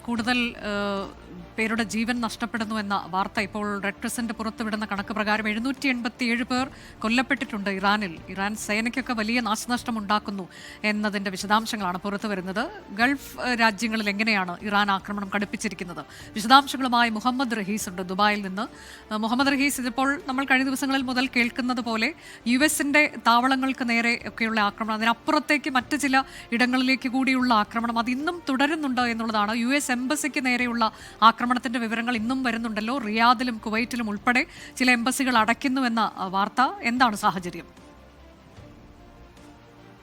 കൂടുതൽ പേരുടെ ജീവൻ നഷ്ടപ്പെടുന്നു എന്ന വാർത്ത ഇപ്പോൾ റെഡ് ക്രിസന്റ് പുറത്തുവിടുന്ന കണക്ക് പ്രകാരം 787 പേർ കൊല്ലപ്പെട്ടിട്ടുണ്ട് ഇറാനിൽ. ഇറാൻ സേനയ്ക്കൊക്കെ വലിയ നാശനഷ്ടം ഉണ്ടാക്കുന്നു എന്നതിൻ്റെ വിശദാംശങ്ങളാണ് പുറത്തു വരുന്നത്. ഗൾഫ് രാജ്യങ്ങളിൽ എങ്ങനെയാണ് ഇറാൻ ആക്രമണം കടുപ്പിച്ചിരിക്കുന്നത്? വിശദാംശങ്ങളുമായി മുഹമ്മദ് റഹീസ് ഉണ്ട് ദുബായിൽ നിന്ന്. മുഹമ്മദ് റഹീസ്, ഇതിപ്പോൾ നമ്മൾ കഴിഞ്ഞ ദിവസങ്ങളിൽ മുതൽ കേൾക്കുന്നത് പോലെ US-ന്റെ താവളങ്ങൾക്ക് നേരെ ഒക്കെയുള്ള ആക്രമണം, അതിനപ്പുറത്തേക്ക് മറ്റ് ചില ഇടങ്ങളിലേക്ക് കൂടിയുള്ള ആക്രമണം അത് ഇന്നും തുടരുന്നുണ്ട് എന്നുള്ളതാണ്. US എംബസിക്ക് നേരെയുള്ള ആക്രമണത്തിന്റെ വിവരങ്ങൾ ഇന്നും വരുന്നുണ്ടല്ലോ. റിയാദിലും കുവൈറ്റിലും ഉൾപ്പെടെ ചില എംബസികൾ അടയ്ക്കുന്നുവെന്ന വാർത്ത. എന്താണ് സാഹചര്യം?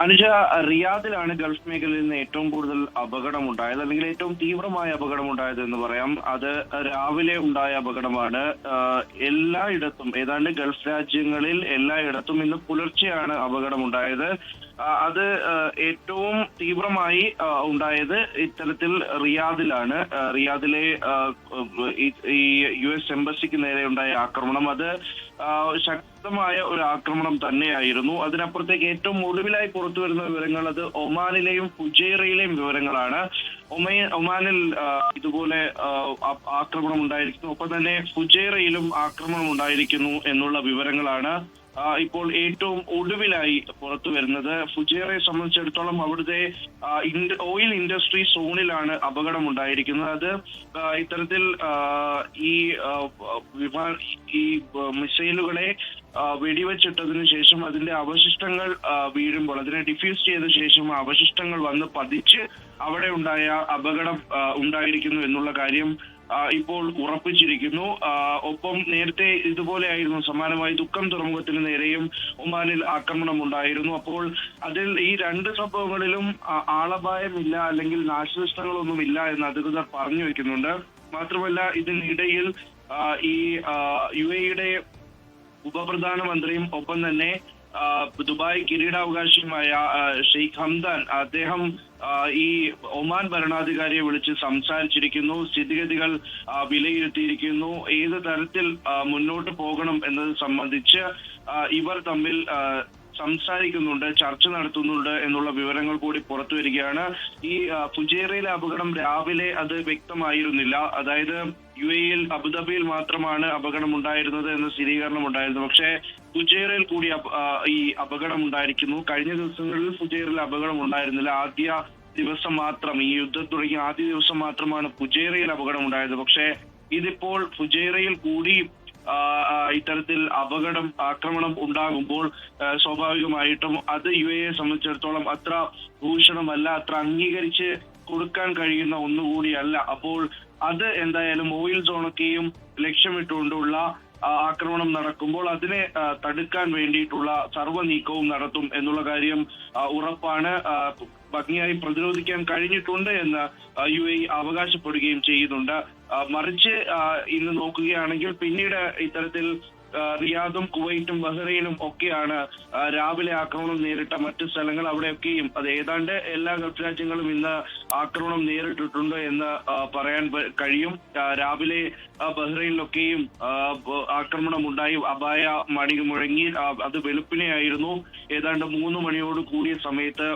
അനുജ, റിയാദിലാണ് ഗൾഫ് മേഖലയിൽ നിന്ന് ഏറ്റവും കൂടുതൽ അപകടമുണ്ടായത്, അല്ലെങ്കിൽ ഏറ്റവും തീവ്രമായ അപകടമുണ്ടായത് എന്ന് പറയാം. അത് രാവിലെ ഉണ്ടായ അപകടമാണ്. എല്ലായിടത്തും, ഏതാണ്ട് ഗൾഫ് രാജ്യങ്ങളിൽ എല്ലായിടത്തും ഇന്ന് പുലർച്ചെയാണ് അപകടമുണ്ടായത്. അത് ഏറ്റവും തീവ്രമായി ഉണ്ടായത് ഇത്തരത്തിൽ റിയാദിലാണ്. റിയാദിലെ ഈ US എംബസിക്ക് നേരെ ഉണ്ടായ ആക്രമണം അത് ശക്തമായ ഒരു ആക്രമണം തന്നെയായിരുന്നു. അതിനപ്പുറത്തേക്ക് ഏറ്റവും ഒടുവിലായി പുറത്തു വരുന്ന വിവരങ്ങൾ അത് ഒമാനിലെയും ഫുജൈറയിലെയും വിവരങ്ങളാണ്. ഒമാനിൽ ഇതുപോലെ ആക്രമണം ഉണ്ടായിരിക്കുന്നു, ഒപ്പം തന്നെ ഫുജൈറയിലും ആക്രമണം ഉണ്ടായിരിക്കുന്നു എന്നുള്ള വിവരങ്ങളാണ് ഇപ്പോൾ ഏറ്റവും ഒടുവിലായി പുറത്തു വരുന്നത്. ഫുജൈറയെ സംബന്ധിച്ചിടത്തോളം അവിടുത്തെ ഓയിൽ ഇൻഡസ്ട്രി സോണിലാണ് അപകടം ഉണ്ടായിരിക്കുന്നത്. അത് ഇത്തരത്തിൽ ഈ മിസൈലുകളെ വെടിവെച്ചിട്ടതിനു ശേഷം അതിന്റെ അവശിഷ്ടങ്ങൾ വീഴുമ്പോൾ, അതിനെ ഡിഫ്യൂസ് ചെയ്ത ശേഷം അവശിഷ്ടങ്ങൾ വന്ന് പതിച്ച് അവിടെ ഉണ്ടായ അപകടം ഉണ്ടായിരിക്കുന്നു എന്നുള്ള കാര്യം ഇപ്പോൾ ഉറപ്പിച്ചിരിക്കുന്നു. ഒപ്പം നേരത്തെ ഇതുപോലെയായിരുന്നു, സമാനമായി ദുഃഖം തുറമുഖത്തിന് നേരെയും ഒമാനിൽ ആക്രമണം ഉണ്ടായിരുന്നു. അപ്പോൾ അതിൽ ഈ രണ്ട് സംഭവങ്ങളിലും ആളപായമില്ല, അല്ലെങ്കിൽ നാശനഷ്ടങ്ങളൊന്നുമില്ല എന്ന് അധികൃതർ പറഞ്ഞു വെക്കുന്നുണ്ട്. മാത്രമല്ല, ഇതിനിടയിൽ ഈ UAE-യുടെ ഉപപ്രധാനമന്ത്രിയും ഒപ്പം തന്നെ ദുബായ് കിരീടാവകാശിയുമായ ഷെയ്ഖ് ഹംദാൻ, അദ്ദേഹം ഈ ഒമാൻ ഭരണാധികാരിയെ വിളിച്ച് സംസാരിച്ചിരിക്കുന്നു, സ്ഥിതിഗതികൾ വിലയിരുത്തിയിരിക്കുന്നു. ഏത് തരത്തിൽ മുന്നോട്ട് പോകണം എന്നത് സംബന്ധിച്ച് ഇവർ തമ്മിൽ സംസാരിക്കുന്നുണ്ട്, ചർച്ച നടത്തുന്നുണ്ട് എന്നുള്ള വിവരങ്ങൾ കൂടി പുറത്തു വരികയാണ്. ഈ ഫുജൈറയിലെ അപകടം രാവിലെ അത് വ്യക്തമായിരുന്നില്ല. അതായത് UAE-യിൽ അബുദാബിയിൽ മാത്രമാണ് അപകടം ഉണ്ടായിരുന്നത് എന്ന സ്ഥിരീകരണം ഉണ്ടായിരുന്നു. പക്ഷേ ഫുജൈറയിൽ കൂടി ഈ അപകടം ഉണ്ടായിരിക്കുന്നു. കഴിഞ്ഞ ദിവസങ്ങളിൽ ഫുജൈറയിൽ അപകടം ഉണ്ടായിരുന്നില്ല. ആദ്യ ദിവസം മാത്രം, ഈ യുദ്ധം തുടങ്ങിയ ആദ്യ ദിവസം മാത്രമാണ് ഫുജൈറയിൽ അപകടം ഉണ്ടായത്. പക്ഷേ ഇതിപ്പോൾ ഫുജൈറയിൽ കൂടി ഇത്തരത്തിൽ ആക്രമണം ഉണ്ടാകുമ്പോൾ സ്വാഭാവികമായിട്ടും അത് UAE-യെ സംബന്ധിച്ചിടത്തോളം അത്ര ഭൂഷണമല്ല, അത്ര അംഗീകരിച്ച് കൊടുക്കാൻ കഴിയുന്ന ഒന്നുകൂടിയല്ല. അപ്പോൾ അത് എന്തായാലും ഓയിൽ സോണൊക്കെയും ലക്ഷ്യമിട്ടുകൊണ്ടുള്ള ആക്രമണം നടക്കുമ്പോൾ അതിനെ തടുക്കാൻ വേണ്ടിയിട്ടുള്ള സർവ്വ നീക്കവും നടത്തും എന്നുള്ള കാര്യം ഉറപ്പാണ്. ഭംഗിയായി പ്രതിരോധിക്കാൻ കഴിഞ്ഞിട്ടുണ്ട് എന്ന് UAE അവകാശപ്പെടുകയും ചെയ്യുന്നുണ്ട്. മറിച്ച് ഇന്ന് നോക്കുകയാണെങ്കിൽ പിന്നീട് ഇത്തരത്തിൽ റിയാദും കുവൈറ്റും ബഹ്റൈനും ഒക്കെയാണ് രാവിലെ ആക്രമണം നേരിട്ട മറ്റു സ്ഥലങ്ങൾ. അവിടെയൊക്കെയും അത് ഏതാണ്ട് എല്ലാ ഗൾഫ് രാജ്യങ്ങളും ഇന്ന് ആക്രമണം നേരിട്ടിട്ടുണ്ട് എന്ന് പറയാൻ കഴിയും. രാവിലെ ബഹ്റൈനിലൊക്കെയും ആക്രമണം ഉണ്ടായി, അപായ മണി മുഴങ്ങി. അത് വെളുപ്പിനെയായിരുന്നു. ഏതാണ്ട് 3 മണിയോട് കൂടിയ സമയത്ത്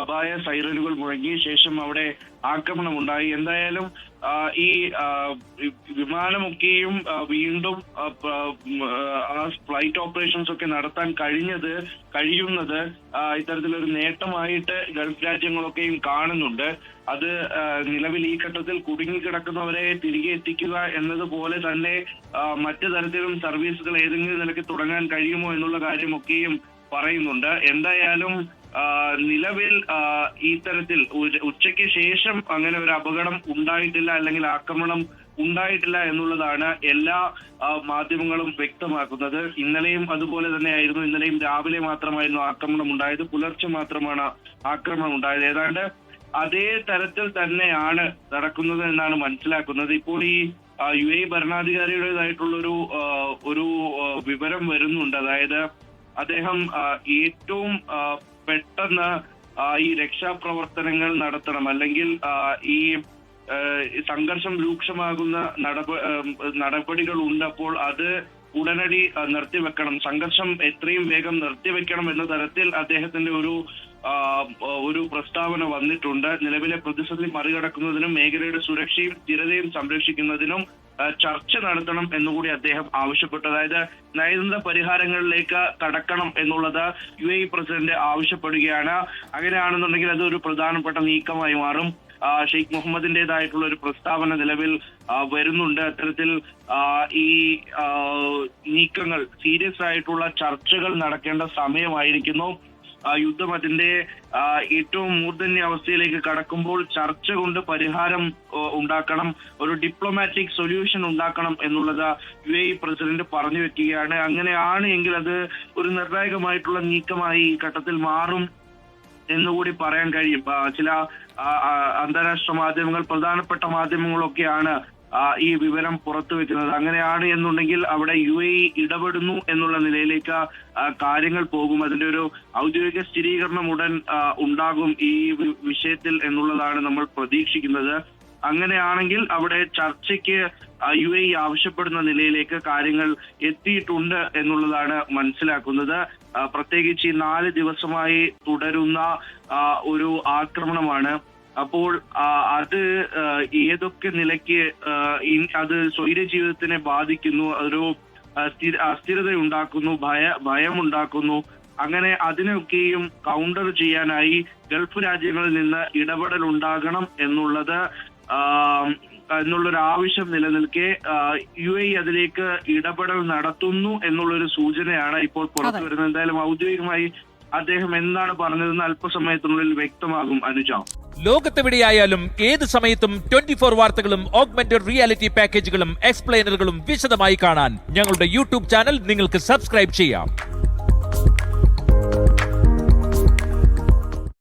അപായ സൈറനുകൾ മുഴങ്ങിയ ശേഷം അവിടെ ആക്രമണം ഉണ്ടായി. എന്തായാലും ഈ വിമാനമൊക്കെയും വീണ്ടും ഫ്ലൈറ്റ് ഓപ്പറേഷൻസ് ഒക്കെ നടത്താൻ കഴിയുന്നത് ഇത്തരത്തിലൊരു നേട്ടമായിട്ട് ഗൾഫ് രാജ്യങ്ങളൊക്കെയും കാണുന്നുണ്ട്. അത് നിലവിൽ ഈ ഘട്ടത്തിൽ കുടുങ്ങിക്കിടക്കുന്നവരെ തിരികെ എത്തിക്കുക എന്നതുപോലെ തന്നെ മറ്റു തരത്തിലും സർവീസുകൾ ഏതെങ്കിലും നിലയ്ക്ക് തുടങ്ങാൻ കഴിയുമോ എന്നുള്ള കാര്യമൊക്കെയും പറയുന്നുണ്ട്. എന്തായാലും നിലവിൽ ഈ തരത്തിൽ ഉച്ചയ്ക്ക് ശേഷം അങ്ങനെ ഒരു അപകടം ഉണ്ടായിട്ടില്ല, അല്ലെങ്കിൽ ആക്രമണം ഉണ്ടായിട്ടില്ല എന്നുള്ളതാണ് എല്ലാ മാധ്യമങ്ങളും വ്യക്തമാക്കുന്നത്. ഇന്നലെയും അതുപോലെ തന്നെയായിരുന്നു. ഇന്നലെയും രാവിലെ മാത്രമായിരുന്നു ആക്രമണം ഉണ്ടായത്, പുലർച്ചെ മാത്രമാണ് ആക്രമണം ഉണ്ടായത്. ഏതാണ്ട് അതേ തരത്തിൽ തന്നെയാണ് നടക്കുന്നത് എന്നാണ് മനസ്സിലാക്കുന്നത്. ഇപ്പോൾ ഈ UAE ഭരണാധികാരിയുടേതായിട്ടുള്ളൊരു വിവരം വരുന്നുണ്ട്. അതായത് അദ്ദേഹം ഏറ്റവും പെട്ടെന്ന് ഈ രക്ഷാപ്രവർത്തനങ്ങൾ നടത്തണം, അല്ലെങ്കിൽ ഈ സംഘർഷം രൂക്ഷമാകുന്ന നടപടികൾ ഉണ്ടപ്പോൾ അത് ഉടനടി നിർത്തിവെക്കണം, സംഘർഷം എത്രയും വേഗം നിർത്തിവെക്കണം എന്ന തരത്തിൽ അദ്ദേഹത്തിന്റെ ഒരു ഒരു പ്രസ്താവന വന്നിട്ടുണ്ട്. നിലവിലെ പ്രതിസന്ധി മറികടക്കുന്നതിനും മേഖലയുടെ സുരക്ഷയും സ്ഥിരതയും സംരക്ഷിക്കുന്നതിനും ചർച്ച നടത്തണം എന്നുകൂടി അദ്ദേഹം ആവശ്യപ്പെട്ടു. അതായത് നയതന്ത്ര പരിഹാരങ്ങളിലേക്ക് കടക്കണം എന്നുള്ളത് UAE പ്രസിഡന്റ് ആവശ്യപ്പെടുകയാണ്. അങ്ങനെയാണെന്നുണ്ടെങ്കിൽ അത് ഒരു പ്രധാനപ്പെട്ട നീക്കമായി മാറും. ഷെയ്ഖ് മുഹമ്മദിന്റേതായിട്ടുള്ള ഒരു പ്രസ്താവന നിലവിൽ വരുന്നുണ്ട്. അത്തരത്തിൽ ഈ നീക്കങ്ങൾ സീരിയസ് ആയിട്ടുള്ള ചർച്ചകൾ നടക്കേണ്ട സമയമായിരിക്കുന്നു. യുദ്ധം അതിന്റെ ഏറ്റവും മൂർധന്യ അവസ്ഥയിലേക്ക് കടക്കുമ്പോൾ ചർച്ച കൊണ്ട് പരിഹാരം ഉണ്ടാക്കണം, ഒരു ഡിപ്ലോമാറ്റിക് സൊല്യൂഷൻ ഉണ്ടാക്കണം എന്നുള്ളത് UAE പ്രസിഡന്റ് പറഞ്ഞു വെക്കുകയാണ്. അങ്ങനെയാണ് എങ്കിൽ അത് ഒരു നിർണായകമായിട്ടുള്ള നീക്കമായി ഈ ഘട്ടത്തിൽ മാറും എന്നുകൂടി പറയാൻ കഴിയും. ചില അന്താരാഷ്ട്ര മാധ്യമങ്ങൾ, പ്രധാനപ്പെട്ട മാധ്യമങ്ങളൊക്കെയാണ് ഈ വിവരം പുറത്തുവെക്കുന്നത്. അങ്ങനെയാണ് എന്നുണ്ടെങ്കിൽ അവിടെ UAE ഇടപെടുന്നു എന്നുള്ള നിലയിലേക്ക് കാര്യങ്ങൾ പോകും. അതിന്റെ ഒരു ഔദ്യോഗിക സ്ഥിരീകരണം ഉടൻ ഉണ്ടാകും ഈ വിഷയത്തിൽ എന്നുള്ളതാണ് നമ്മൾ പ്രതീക്ഷിക്കുന്നത്. അങ്ങനെയാണെങ്കിൽ അവിടെ ചർച്ചയ്ക്ക് UAE ആവശ്യപ്പെടുന്ന നിലയിലേക്ക് കാര്യങ്ങൾ എത്തിയിട്ടുണ്ട് എന്നുള്ളതാണ് മനസ്സിലാക്കുന്നത്. പ്രത്യേകിച്ച് ഈ 4 ദിവസമായി തുടരുന്ന ഒരു ആക്രമണമാണ്. അപ്പോൾ അത് ഏതൊക്കെ നിലയ്ക്ക് അത് സ്വൈര ജീവിതത്തിനെ ബാധിക്കുന്നു, ഒരു അസ്ഥിരത ഉണ്ടാക്കുന്നു, ഭയമുണ്ടാക്കുന്നു. അങ്ങനെ അതിനൊക്കെയും കൗണ്ടർ ചെയ്യാനായി ഗൾഫ് രാജ്യങ്ങളിൽ നിന്ന് ഇടപെടൽ ഉണ്ടാകണം എന്നുള്ളൊരു ആവശ്യം നിലനിൽക്കെ UAE അതിലേക്ക് ഇടപെടൽ നടത്തുന്നു എന്നുള്ളൊരു സൂചനയാണ് ഇപ്പോൾ പുറത്തു വരുന്നത്. എന്തായാലും ഔദ്യോഗികമായി അദ്ദേഹം എന്താണ് പറഞ്ഞതെന്ന് അല്പസമയത്തിനുള്ളിൽ വ്യക്തമാകും. അനുജ, ലോകത്തെവിടെയായാലും ഏത് സമയത്തും 24 വാർത്തകളും ഓഗ്മെന്റഡ് റിയാലിറ്റി പാക്കേജുകളും എക്സ്പ്ലെയിനറുകളും വിശദമായി കാണാൻ ഞങ്ങളുടെ YouTube ചാനൽ നിങ്ങൾക്ക് സബ്സ്ക്രൈബ് ചെയ്യാം.